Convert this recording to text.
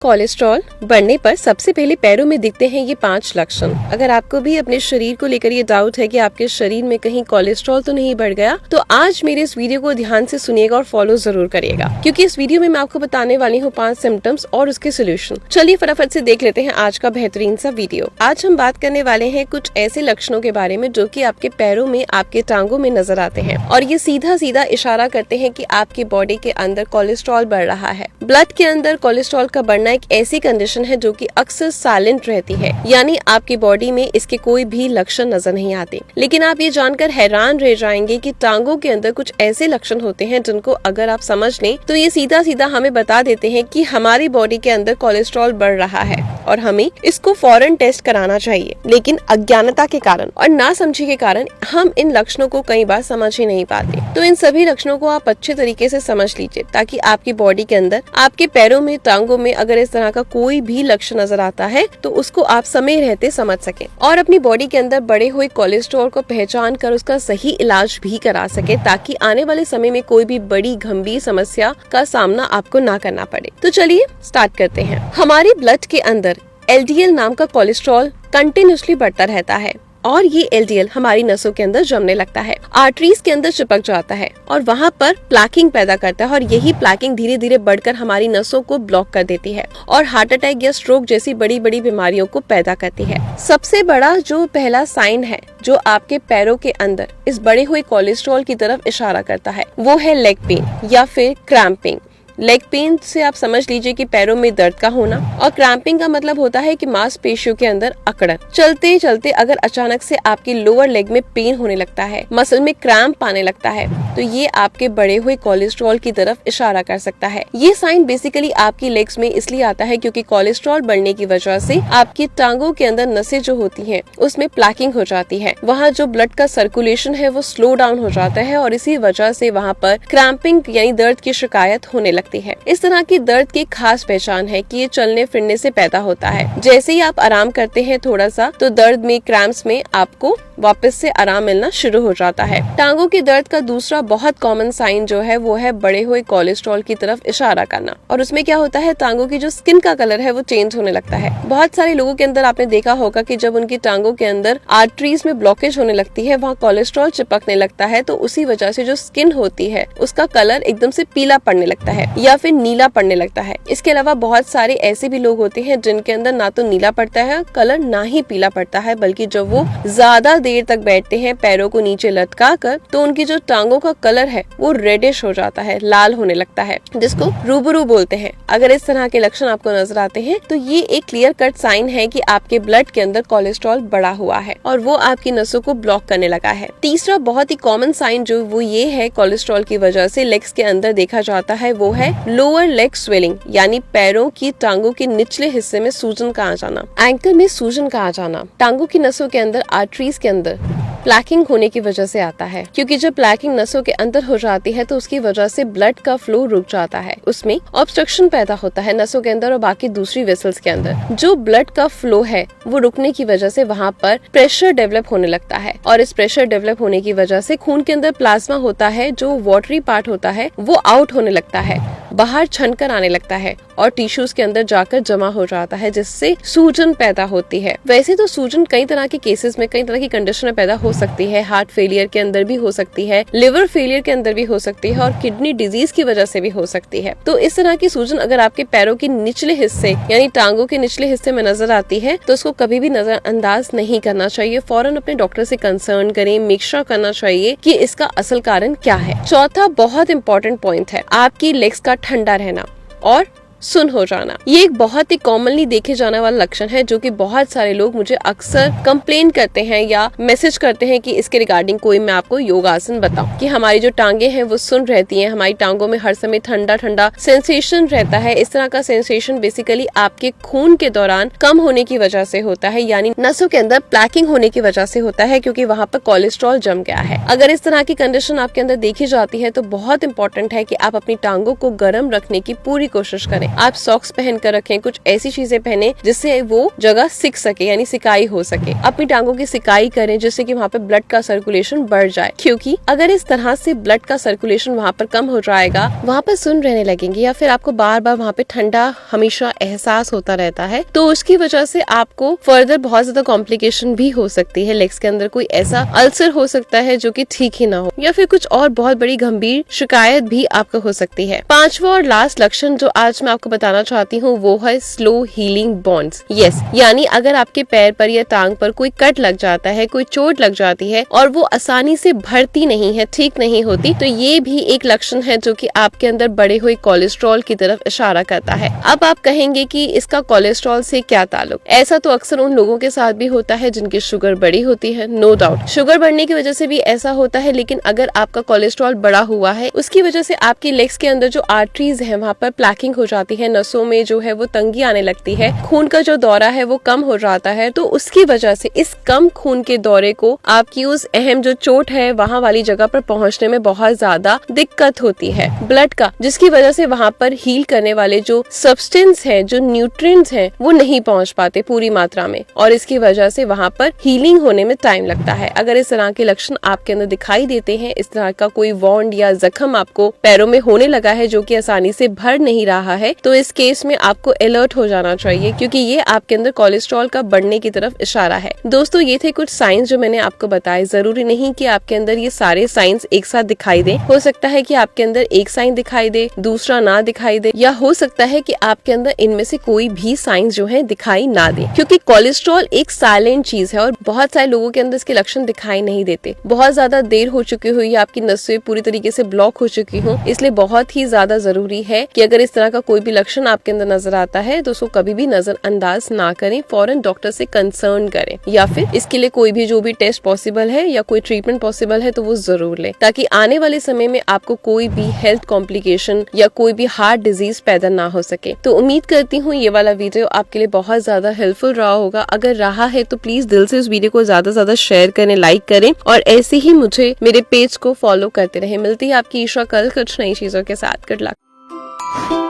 Cholesterol बढ़ने पर सबसे पहले पैरों में दिखते हैं ये 5 लक्षण। अगर आपको भी अपने शरीर को लेकर ये डाउट है कि आपके शरीर में कहीं कोलेस्ट्रॉल तो नहीं बढ़ गया, तो आज मेरे इस वीडियो को ध्यान से सुनिएगा और फॉलो जरूर करिएगा, क्योंकि इस वीडियो में मैं आपको बताने वाली हूँ 5 सिम्टम्स और उसके सोल्यूशन। चलिए फटाफट से देख लेते हैं आज का बेहतरीन सा वीडियो। आज हम बात करने वाले हैं कुछ ऐसे लक्षणों के बारे में जो कि आपके पैरों में, आपके टांगों में नजर आते हैं और ये सीधा सीधा इशारा करते हैं कि आपकी बॉडी के अंदर कोलेस्ट्रॉल बढ़ रहा है। ब्लड के अंदर कोलेस्ट्रॉल का बढ़ना एक ऐसी कंडीशन है जो कि अक्सर साइलेंट रहती है, यानी आपकी बॉडी में इसके कोई भी लक्षण नजर नहीं आते। लेकिन आप ये जानकर हैरान रह जाएंगे कि टांगों के अंदर कुछ ऐसे लक्षण होते हैं जिनको अगर आप समझ लें तो ये सीधा सीधा हमें बता देते हैं कि हमारी बॉडी के अंदर कोलेस्ट्रॉल बढ़ रहा है और हमें इसको फौरन टेस्ट कराना चाहिए। लेकिन अज्ञानता के कारण और नासमझी के कारण हम इन लक्षणों को कई बार समझ ही नहीं पाते। तो इन सभी लक्षणों को आप अच्छे तरीके से समझ लीजिए ताकि आपकी बॉडी के अंदर, आपके पैरों में, टांगों में अगर इस तरह का कोई भी लक्षण नजर आता है तो उसको आप समय रहते समझ सके और अपनी बॉडी के अंदर बढ़े हुए कोलेस्ट्रॉल को पहचान कर उसका सही इलाज भी करा सके, ताकि आने वाले समय में कोई भी बड़ी गंभीर समस्या का सामना आपको ना करना पड़े। तो चलिए स्टार्ट करते हैं। हमारी ब्लड के अंदर LDL नाम का कोलेस्ट्रॉल कंटिन्यूसली बढ़ता रहता है और ये LDL हमारी नसों के अंदर जमने लगता है, आर्टरीज के अंदर चिपक जाता है और वहाँ पर प्लैकिंग पैदा करता है और यही प्लैकिंग धीरे धीरे बढ़कर हमारी नसों को ब्लॉक कर देती है और हार्ट अटैक या स्ट्रोक जैसी बड़ी बड़ी बीमारियों को पैदा करती है। सबसे बड़ा जो पहला साइन है जो आपके पैरों के अंदर इस बढ़े हुए कोलेस्ट्रॉल की तरफ इशारा करता है वो है लेग पेन या फिर क्रैम्पिंग। लेग पेन से आप समझ लीजिए कि पैरों में दर्द का होना, और क्रैम्पिंग का मतलब होता है कि मांसपेशियों के अंदर अकड़न। चलते चलते अगर अचानक से आपकी लोअर लेग में पेन होने लगता है, मसल में क्रैम्प आने लगता है, तो ये आपके बढ़े हुए कोलेस्ट्रॉल की तरफ इशारा कर सकता है। ये साइन बेसिकली आपकी लेग्स में इसलिए आता है क्योंकि कोलेस्ट्रॉल बढ़ने की वजह से आपकी टांगों के अंदर नसें जो होती हैं उसमें प्लैकिंग हो जाती है, वहाँ जो ब्लड का सर्कुलेशन है वो स्लो डाउन हो जाता है और इसी वजह से वहाँ पर क्रैम्पिंग यानी दर्द की शिकायत होने लगती है। इस तरह की दर्द की खास पहचान है कि ये चलने फिरने से पैदा होता है। जैसे ही आप आराम करते हैं थोड़ा सा तो दर्द में, क्रैम्प्स में आपको वापस से आराम मिलना शुरू हो जाता है। टांगों की दर्द का दूसरा बहुत कॉमन साइन जो है वो है बढ़े हुए कोलेस्ट्रॉल की तरफ इशारा करना, और उसमें क्या होता है, टांगों की जो स्किन का कलर है वो चेंज होने लगता है। बहुत सारे लोगों के अंदर आपने देखा होगा कि जब उनकी टांगों के अंदर आर्टरीज में ब्लॉकेज होने लगती है, वहाँ कोलेस्ट्रॉल चिपकने लगता है, तो उसी वजह से जो स्किन होती है उसका कलर एकदम से पीला पड़ने लगता है या फिर नीला पड़ने लगता है। इसके अलावा बहुत सारे ऐसे भी लोग होते हैं जिनके अंदर ना तो नीला पड़ता है कलर, ना ही पीला पड़ता है, बल्कि जब वो ज्यादा देर तक बैठते हैं पैरों को नीचे लटका कर तो उनकी जो टांगों का कलर है वो रेडिश हो जाता है, लाल होने लगता है, जिसको रूबरू बोलते हैं। अगर इस तरह के लक्षण आपको नजर आते हैं तो ये एक क्लियर कट साइन है कि आपके ब्लड के अंदर कोलेस्ट्रॉल बढ़ा हुआ है और वो आपकी नसों को ब्लॉक करने लगा है। तीसरा बहुत ही कॉमन साइन जो वो ये है कोलेस्ट्रॉल की वजह से लेग्स के अंदर देखा जाता है वो है लोअर लेग स्वेलिंग, यानी पैरों की, टांगों के निचले हिस्से में सूजन का आ जाना, एंकल में सूजन का आ जाना। टांगों की नसों के अंदर, आर्टरीज के अंदर प्लैकिंग होने की वजह से आता है, क्योंकि जब प्लैकिंग नसों के अंदर हो जाती है तो उसकी वजह से ब्लड का फ्लो रुक जाता है, उसमें ऑब्स्ट्रक्शन पैदा होता है नसों के अंदर और बाकी दूसरी वेसल्स के अंदर। जो ब्लड का फ्लो है वो रुकने की वजह से वहाँ पर प्रेशर डेवलप होने लगता है और इस प्रेशर डेवलप होने की वजह से खून के अंदर प्लाज्मा होता है, जो वाटरी पार्ट होता है वो आउट होने लगता है, बाहर छनकर आने लगता है और टिश्यूज के अंदर जाकर जमा हो जाता है, जिससे सूजन पैदा होती है। वैसे तो सूजन कई तरह के केसेस में, कई तरह की कंडीशन में पैदा हो सकती है। हार्ट फेलियर के अंदर भी हो सकती है, लिवर फेलियर के अंदर भी हो सकती है और किडनी डिजीज की वजह से भी हो सकती है। तो इस तरह की सूजन अगर आपके पैरों के निचले हिस्से यानी टांगों के निचले हिस्से में नजर आती है तो उसको कभी भी नजरअंदाज नहीं करना चाहिए। फौरन अपने डॉक्टर से कंसर्न करें, मेक श्योर करना चाहिए कि इसका असल कारण क्या है। चौथा बहुत इंपॉर्टेंट पॉइंट है आपकी लेग्स का ठंडा रहना और सुन हो जाना। ये एक बहुत ही कॉमनली देखे जाने वाला लक्षण है जो कि बहुत सारे लोग मुझे अक्सर कंप्लेन करते हैं या मैसेज करते हैं कि इसके रिगार्डिंग कोई मैं आपको योगासन बताऊं कि हमारी जो टांगे हैं वो सुन रहती हैं, हमारी टांगों में हर समय ठंडा ठंडा सेंसेशन रहता है। इस तरह का सेंसेशन बेसिकली आपके खून के दौरान कम होने की वजह से होता है, यानी नसों के अंदर प्लैकिंग होने की वजह से होता है, क्योंकि वहाँ पर कोलेस्ट्रॉल जम गया है। अगर इस तरह की कंडीशन आपके अंदर देखी जाती है तो बहुत इंपॉर्टेंट है कि आप अपनी टांगों को गर्म रखने की पूरी कोशिश करें। आप सॉक्स पहन कर रखें, कुछ ऐसी चीजें पहने जिससे वो जगह सिक सके, यानी सिकाई हो सके। अपनी टांगों की सिकाई करें जिससे कि वहाँ पे ब्लड का सर्कुलेशन बढ़ जाए, क्योंकि अगर इस तरह से ब्लड का सर्कुलेशन वहाँ पर कम हो जाएगा, वहाँ पर सुन्न रहने लगेंगे या फिर आपको बार बार वहाँ पे ठंडा हमेशा एहसास होता रहता है, तो उसकी वजह से आपको फर्दर बहुत ज्यादा कॉम्प्लिकेशन भी हो सकती है। लेग्स के अंदर कोई ऐसा अल्सर हो सकता है जो कि ठीक ही ना हो, या फिर कुछ और बहुत बड़ी गंभीर शिकायत भी आपको हो सकती है। पांचवा और लास्ट लक्षण जो आज मैं आपको बताना चाहती हूँ वो है स्लो हीलिंग बॉन्ड्स। यस, यानी अगर आपके पैर पर या टांग पर कोई कट लग जाता है, कोई चोट लग जाती है और वो आसानी से भरती नहीं है, ठीक नहीं होती, तो ये भी एक लक्षण है जो कि आपके अंदर बढ़े हुए कोलेस्ट्रॉल की तरफ इशारा करता है। अब आप कहेंगे कि इसका कोलेस्ट्रॉल से क्या ताल्लुक? ऐसा तो अक्सर उन लोगों के साथ भी होता है जिनकी शुगर बड़ी होती है, नो डाउट शुगर बढ़ने की वजह से भी ऐसा होता है, लेकिन अगर आपका कोलेस्ट्रॉल बढ़ा हुआ है उसकी वजह से आपकी लेग्स के अंदर जो आर्टरीज है वहाँ पर प्लैकिंग हो जाती है, नसों में जो है वो तंगी आने लगती है, खून का जो दौरा है वो कम हो जाता है, तो उसकी वजह से इस कम खून के दौरे को आपकी उस अहम जो चोट है वहाँ वाली जगह पर पहुँचने में बहुत ज्यादा दिक्कत होती है ब्लड का, जिसकी वजह से वहाँ पर हील करने वाले जो सब्सटेंस है, जो न्यूट्रिएंट्स हैं वो नहीं पहुँच पाते पूरी मात्रा में, और इसकी वजह से वहाँ पर हीलिंग होने में टाइम लगता है। अगर इस तरह के लक्षण आपके अंदर दिखाई देते हैं, इस तरह का कोई वॉन्ड या जख्म आपको पैरों में होने लगा है जो कि आसानी से भर नहीं रहा है, तो इस केस में आपको अलर्ट हो जाना चाहिए, क्योंकि ये आपके अंदर कोलेस्ट्रॉल का बढ़ने की तरफ इशारा है। दोस्तों, ये थे कुछ साइंस जो मैंने आपको बताए। जरूरी नहीं कि आपके अंदर ये सारे साइंस एक साथ दिखाई दे, हो सकता है कि आपके अंदर एक साइन दिखाई दे, दूसरा ना दिखाई दे, या हो सकता है कि आपके अंदर इनमें से कोई भी साइंस जो है दिखाई ना दे, क्योंकि कोलेस्ट्रॉल एक साइलेंट चीज है और बहुत सारे लोगों के अंदर इसके लक्षण दिखाई नहीं देते। बहुत ज्यादा देर हो चुकी हुई है, आपकी नसें पूरी तरीके से ब्लॉक हो चुकी हूँ, इसलिए बहुत ही ज्यादा जरूरी है कि अगर इस तरह का कोई भी लक्षण आपके अंदर नजर आता है तो उसको कभी भी नजरअंदाज ना करें, फौरन डॉक्टर से कंसर्न करें, या फिर इसके लिए कोई भी जो भी टेस्ट पॉसिबल है या कोई ट्रीटमेंट पॉसिबल है तो वो जरूर लें, ताकि आने वाले समय में आपको कोई भी हेल्थ कॉम्प्लिकेशन या कोई भी हार्ट डिजीज पैदा ना हो सके। तो उम्मीद करती हूँ ये वाला वीडियो आपके लिए बहुत ज्यादा हेल्पफुल रहा होगा। अगर रहा है तो प्लीज दिल से इस वीडियो को ज्यादा शेयर करें, लाइक करें, और ऐसे ही मुझे मेरे पेज को फॉलो करते रहे। मिलती है आपकी ईशा कल कुछ नई चीजों के साथ। Good luck.